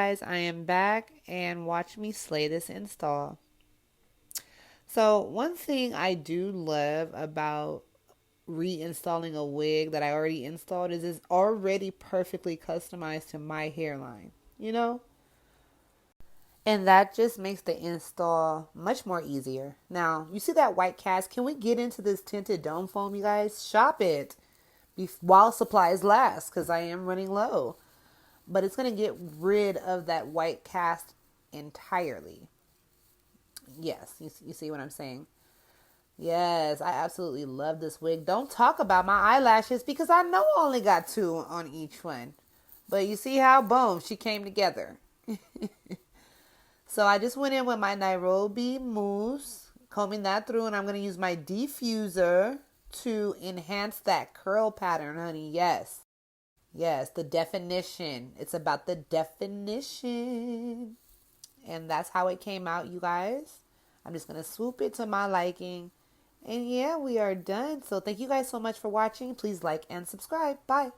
guys, I am back and watch me slay this install. So one thing I do love about reinstalling a wig that I already installed is it's already perfectly customized to my hairline, you know? And that just makes the install much more easier. Now, you see that white cast? Can we get into this tinted dome foam, you guys? Shop it while supplies last because I am running low. But it's going to get rid of that white cast entirely. Yes, you see what I'm saying? Yes, I absolutely love this wig. Don't talk about my eyelashes because I know I only got two on each one. But you see how, boom, she came together. So I just went in with my Nairobi mousse, combing that through, and I'm going to use my diffuser to enhance that curl pattern, honey. Yes. Yes, the definition. It's about the definition. And that's how it came out, you guys. I'm just going to swoop it to my liking. And yeah, we are done. So thank you guys so much for watching. Please like and subscribe. Bye.